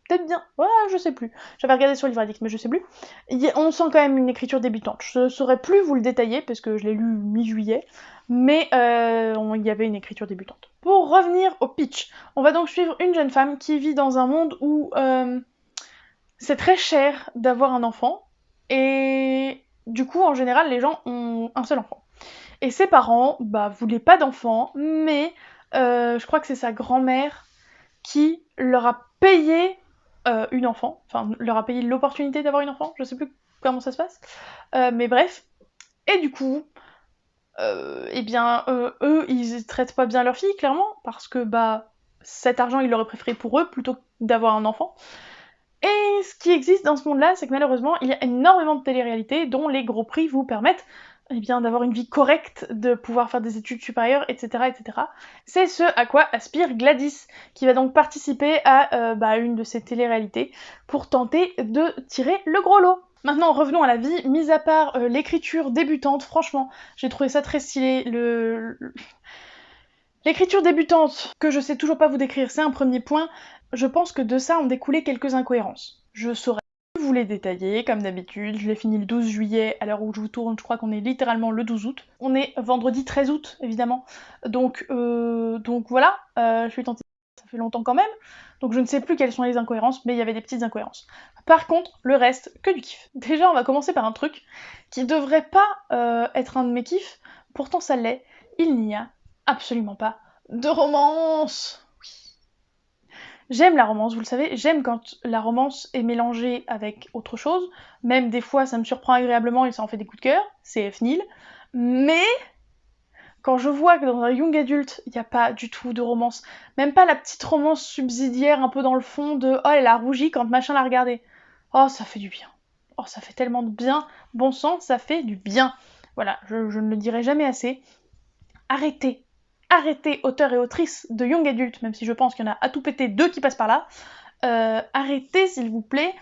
peut-être bien, ouais, je sais plus. J'avais regardé sur Livre Addict, mais je sais plus. On sent quand même une écriture débutante. Je saurais plus vous le détailler, parce que je l'ai lu mi-juillet, mais il y avait une écriture débutante. Pour revenir au pitch, on va donc suivre une jeune femme qui vit dans un monde où c'est très cher d'avoir un enfant, et du coup, en général, les gens ont un seul enfant. Et ses parents, voulaient pas d'enfant, mais je crois que c'est sa grand-mère qui leur a payé une enfant, enfin leur a payé l'opportunité d'avoir une enfant, je sais plus comment ça se passe, mais bref. Et du coup, eux, ils traitent pas bien leur fille, clairement, parce que cet argent, ils l'auraient préféré pour eux plutôt que d'avoir un enfant. Et ce qui existe dans ce monde-là, c'est que malheureusement, il y a énormément de télé-réalités dont les gros prix vous permettent d'avoir une vie correcte, de pouvoir faire des études supérieures, etc. etc. C'est ce à quoi aspire Gladys, qui va donc participer à une de ces télé-réalités pour tenter de tirer le gros lot. Maintenant, revenons à la vie. Mis à part l'écriture débutante, franchement, j'ai trouvé ça très stylé. L'écriture débutante, que je sais toujours pas vous décrire, c'est un premier point. Je pense que de ça ont découlé quelques incohérences. Je saurais vous les détailler, comme d'habitude. Je l'ai fini le 12 juillet, à l'heure où je vous tourne, je crois qu'on est littéralement le 12 août. On est vendredi 13 août, évidemment. Donc voilà, je suis tentée, ça fait longtemps quand même. Donc je ne sais plus quelles sont les incohérences, mais il y avait des petites incohérences. Par contre, le reste, que du kiff. Déjà, on va commencer par un truc qui devrait pas être un de mes kiffs, pourtant ça l'est. Il n'y a absolument pas de romance. J'aime la romance, vous le savez, j'aime quand la romance est mélangée avec autre chose, même des fois ça me surprend agréablement et ça en fait des coups de cœur, c'est F-Nil, mais quand je vois que dans un young adulte, il n'y a pas du tout de romance, même pas la petite romance subsidiaire un peu dans le fond de « Oh, elle a rougi quand machin l'a regardé ». Oh, ça fait du bien. Oh, ça fait tellement de bien. Bon sang, ça fait du bien. Voilà, je ne le dirai jamais assez. Arrêtez, auteurs et autrices de young adult, même si je pense qu'il y en a à tout péter 2 qui passent par là, arrêtez s'il vous plaît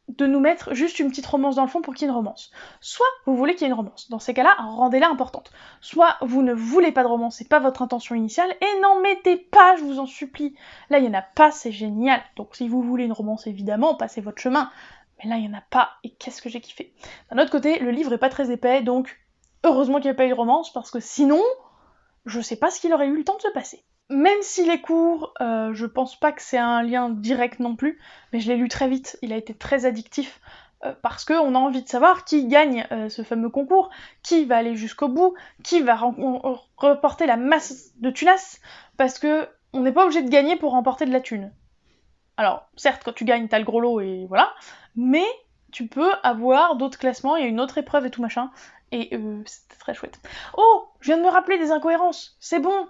de nous mettre juste une petite romance dans le fond pour qu'il y ait une romance. Soit vous voulez qu'il y ait une romance, dans ces cas-là, rendez-la importante. Soit vous ne voulez pas de romance, c'est pas votre intention initiale, et n'en mettez pas, je vous en supplie. Là, il y en a pas, c'est génial. Donc si vous voulez une romance, évidemment, passez votre chemin. Mais là, il y en a pas, et qu'est-ce que j'ai kiffé. D'un autre côté, le livre est pas très épais, donc heureusement qu'il n'y a pas eu de romance, parce que sinon, je sais pas ce qu'il aurait eu le temps de se passer. Même s'il est court, je pense pas que c'est un lien direct non plus, mais je l'ai lu très vite, il a été très addictif, parce qu'on a envie de savoir qui gagne ce fameux concours, qui va aller jusqu'au bout, qui va reporter la masse de tunas, parce que on n'est pas obligé de gagner pour remporter de la thune. Alors, certes, quand tu gagnes, t'as le gros lot et voilà, mais tu peux avoir d'autres classements, il y a une autre épreuve et tout machin, et c'était très chouette. Oh, je viens de me rappeler des incohérences, c'est bon.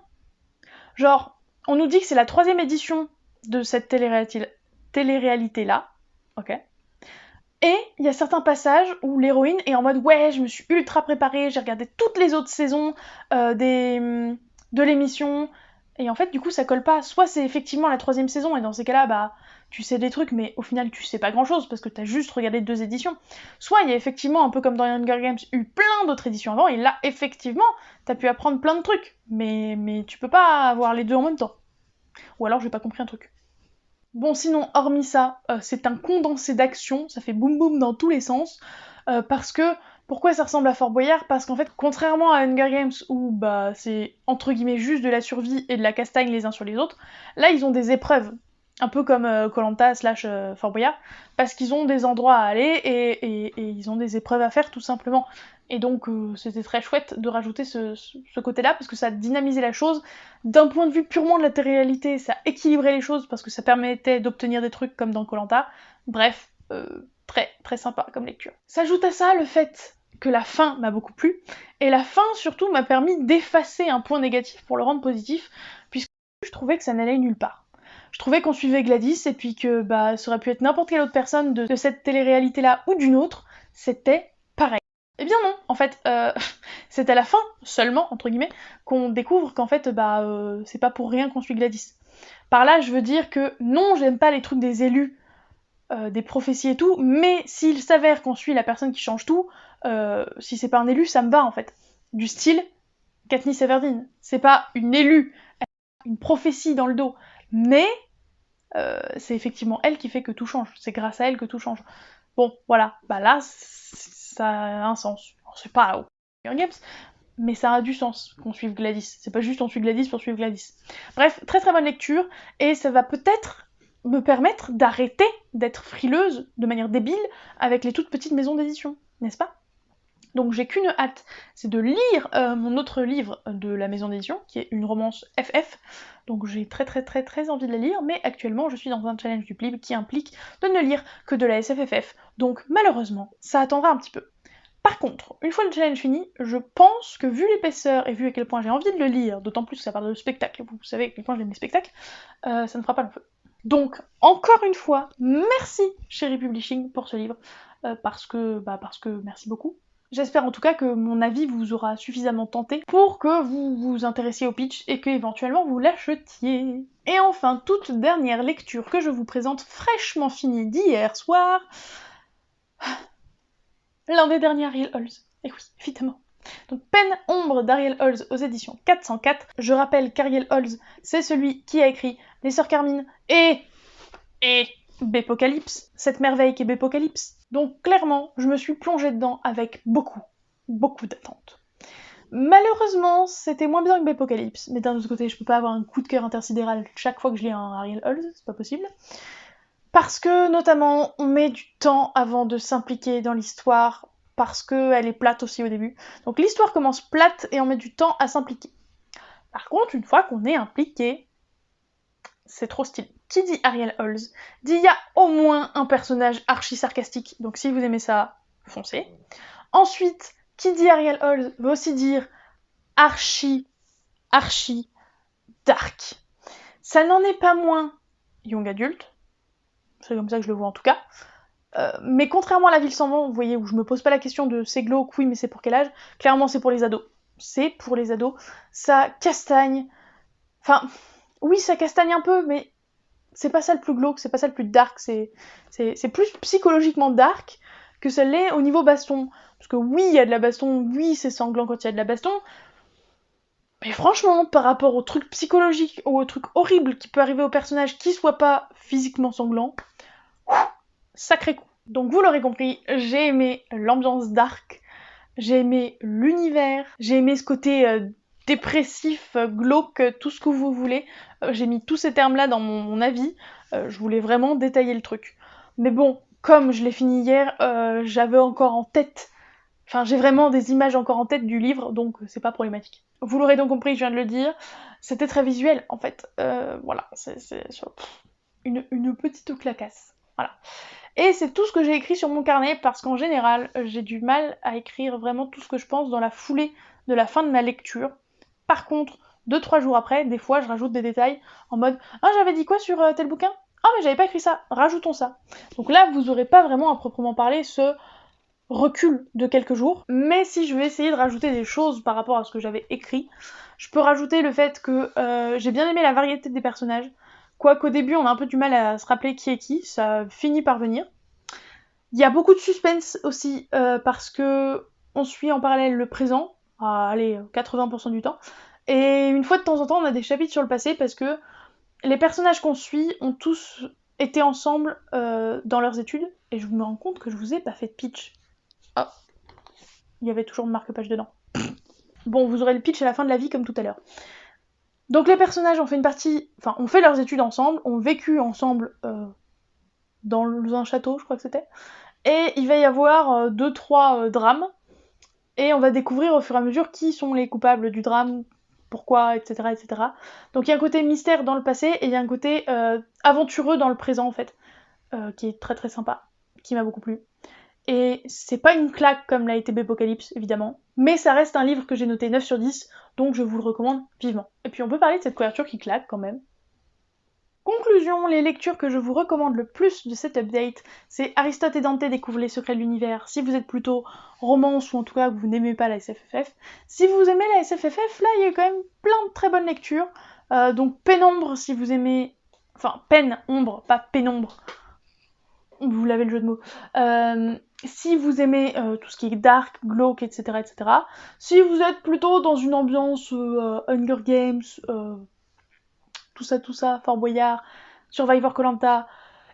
Genre, on nous dit que c'est la 3e édition de cette télé-réalité-là, ok. Et il y a certains passages où l'héroïne est en mode « Ouais, je me suis ultra préparée, j'ai regardé toutes les autres saisons de l'émission, Et en fait, du coup, ça colle pas. Soit c'est effectivement la 3e saison, et dans ces cas-là, bah, tu sais des trucs, mais au final, tu sais pas grand-chose, parce que t'as juste regardé 2 éditions. Soit il y a effectivement, un peu comme dans Hunger Games, eu plein d'autres éditions avant, et là, effectivement, t'as pu apprendre plein de trucs. Mais tu peux pas avoir les deux en même temps. Ou alors, j'ai pas compris un truc. Bon, sinon, hormis ça, c'est un condensé d'action, ça fait boum boum dans tous les sens, parce que, pourquoi ça ressemble à Fort Boyard? Parce qu'en fait, contrairement à Hunger Games, où bah c'est entre guillemets juste de la survie et de la castagne les uns sur les autres, là ils ont des épreuves, un peu comme Koh-Lanta / Fort Boyard, parce qu'ils ont des endroits à aller et ils ont des épreuves à faire tout simplement. Et donc c'était très chouette de rajouter ce côté-là, parce que ça dynamisait la chose. D'un point de vue purement de la télé-réalité, ça équilibrait les choses, parce que ça permettait d'obtenir des trucs comme dans Koh-Lanta. Bref, très très sympa comme lecture. S'ajoute à ça le fait que la fin m'a beaucoup plu, et la fin surtout m'a permis d'effacer un point négatif pour le rendre positif, puisque je trouvais que ça n'allait nulle part. Je trouvais qu'on suivait Gladys, et puis que bah, ça aurait pu être n'importe quelle autre personne de cette télé-réalité-là ou d'une autre, c'était pareil. Eh bien non, en fait, c'est à la fin, seulement, entre guillemets, qu'on découvre qu'en fait, bah, c'est pas pour rien qu'on suit Gladys. Par là, je veux dire que non, j'aime pas les trucs des élus, des prophéties et tout, mais s'il s'avère qu'on suit la personne qui change tout, si c'est pas un élu, ça me va en fait. Du style, Katniss Everdeen, c'est pas une élue, elle a une prophétie dans le dos, mais c'est effectivement elle qui fait que tout change, c'est grâce à elle que tout change. Bon, voilà, bah là, ça a un sens. Alors, c'est pas Hunger Games, mais ça a du sens qu'on suive Gladys. C'est pas juste on suit Gladys pour suivre Gladys. Bref, très très bonne lecture, et ça va peut-être me permettre d'arrêter d'être frileuse de manière débile avec les toutes petites maisons d'édition, n'est-ce pas? Donc j'ai qu'une hâte, c'est de lire mon autre livre de la maison d'édition, qui est une romance FF, donc j'ai très très très très envie de la lire, mais actuellement je suis dans un challenge du Plib qui implique de ne lire que de la SFFF, donc malheureusement, ça attendra un petit peu. Par contre, une fois le challenge fini, je pense que vu l'épaisseur et vu à quel point j'ai envie de le lire, d'autant plus que ça parle de spectacle, vous savez à quel point j'aime les spectacles, ça ne fera pas long feu. Donc, encore une fois, merci Chérie Publishing pour ce livre, parce que merci beaucoup. J'espère en tout cas que mon avis vous aura suffisamment tenté pour que vous vous intéressiez au pitch et que éventuellement vous l'achetiez. Et enfin, toute dernière lecture que je vous présente, fraîchement finie d'hier soir, l'un des derniers Ariel Halls. Et oui, évidemment. Donc Peine Ombre d'Ariel Halls aux éditions 404. Je rappelle qu'Ariel Halls, c'est celui qui a écrit Les Sœurs Carmine et Bepocalypse, cette merveille qu'est Bepocalypse. Donc clairement, je me suis plongée dedans avec beaucoup d'attentes. Malheureusement, c'était moins bien que Bepocalypse, mais d'un autre côté, je peux pas avoir un coup de cœur intersidéral chaque fois que je lis un Ariel Halls, c'est pas possible. Parce que, notamment, on met du temps avant de s'impliquer dans l'histoire, parce qu'elle est plate aussi au début. Donc l'histoire commence plate et on met du temps à s'impliquer. Par contre, une fois qu'on est impliqué, c'est trop stylé. Qui dit Ariel Halls dit il y a au moins un personnage archi sarcastique, donc si vous aimez ça, foncez. Ensuite, qui dit Ariel Halls veut aussi dire archi dark. Ça n'en est pas moins young adulte, c'est comme ça que je le vois en tout cas. Mais contrairement à La Ville sans vent, vous voyez, où je me pose pas la question de c'est glauque, oui, mais c'est pour quel âge, clairement c'est pour les ados. C'est pour les ados. Ça castagne. Enfin, oui, ça castagne un peu, mais c'est pas ça le plus glauque, c'est pas ça le plus dark, c'est plus psychologiquement dark que ça l'est au niveau baston. Parce que oui, il y a de la baston, oui, c'est sanglant quand il y a de la baston, mais franchement, par rapport au truc psychologique ou au truc horrible qui peut arriver au personnage qui soit pas physiquement sanglant, sacré coup. Donc vous l'aurez compris, j'ai aimé l'ambiance dark, j'ai aimé l'univers, j'ai aimé ce côté dépressif, glauque, tout ce que vous voulez. J'ai mis tous ces termes-là dans mon avis, je voulais vraiment détailler le truc. Mais bon, comme je l'ai fini hier, j'avais encore en tête, enfin j'ai vraiment des images encore en tête du livre, donc c'est pas problématique. Vous l'aurez donc compris, je viens de le dire, c'était très visuel en fait, voilà, c'est une petite clacasse, voilà. Et c'est tout ce que j'ai écrit sur mon carnet, parce qu'en général, j'ai du mal à écrire vraiment tout ce que je pense dans la foulée de la fin de ma lecture. Par contre, 2-3 jours après, des fois, je rajoute des détails en mode « Ah, j'avais dit quoi sur tel bouquin ? Ah, mais j'avais pas écrit ça, rajoutons ça ». Donc là, vous aurez pas vraiment à proprement parler ce recul de quelques jours, mais si je vais essayer de rajouter des choses par rapport à ce que j'avais écrit, je peux rajouter le fait que j'ai bien aimé la variété des personnages, quoiqu'au début on a un peu du mal à se rappeler qui est qui, ça finit par venir. Il y a beaucoup de suspense aussi, parce que on suit en parallèle le présent, à allez, 80% du temps, et une fois de temps en temps on a des chapitres sur le passé parce que les personnages qu'on suit ont tous été ensemble dans leurs études, et je me rends compte que je vous ai pas fait de pitch. Ah, il y avait toujours le marque-page dedans. Bon, vous aurez le pitch à la fin de la vie comme tout à l'heure. Donc les personnages ont fait une partie, enfin, ont fait leurs études ensemble, ont vécu ensemble dans un château, je crois que c'était, et il va y avoir 2-3 drames, et on va découvrir au fur et à mesure qui sont les coupables du drame, pourquoi, etc., etc. Donc il y a un côté mystère dans le passé, et il y a un côté aventureux dans le présent, en fait, qui est très très sympa, qui m'a beaucoup plu. Et c'est pas une claque comme l'a été Bépocalypse, évidemment, mais ça reste un livre que j'ai noté 9 sur 10, donc je vous le recommande vivement. Et puis on peut parler de cette couverture qui claque quand même. Conclusion, les lectures que je vous recommande le plus de cet update, c'est Aristote et Dante découvrent les secrets de l'univers, si vous êtes plutôt romance ou en tout cas que vous n'aimez pas la SFFF. Si vous aimez la SFFF, là il y a quand même plein de très bonnes lectures. Donc Pénombre si vous aimez... Enfin, peine, ombre, pas pénombre. Vous l'avez le jeu de mots. Si vous aimez tout ce qui est dark, glauque, etc., etc. Si vous êtes plutôt dans une ambiance Hunger Games, tout ça, Fort Boyard, Survivor Koh-Lanta,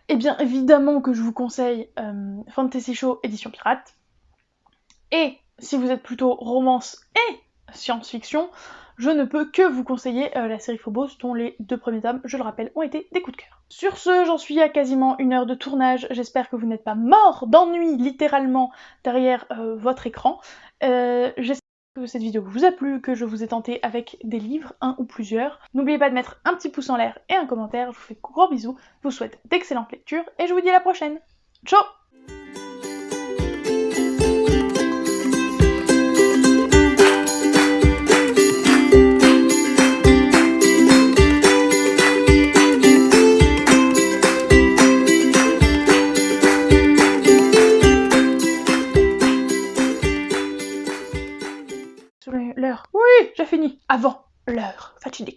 eh bien évidemment que je vous conseille Fantasy Show édition pirate. Et si vous êtes plutôt romance et science-fiction, je ne peux que vous conseiller la série Phobos, dont les 2 premiers tomes, je le rappelle, ont été des coups de cœur. Sur ce, j'en suis à quasiment 1 heure de tournage, j'espère que vous n'êtes pas mort d'ennui, littéralement, derrière votre écran. J'espère que cette vidéo vous a plu, que je vous ai tenté avec des livres, un ou plusieurs. N'oubliez pas de mettre un petit pouce en l'air et un commentaire, je vous fais de gros bisous, je vous souhaite d'excellentes lectures, et je vous dis à la prochaine. Ciao! L'heure. Oui, j'ai fini. Avant l'heure fatidique.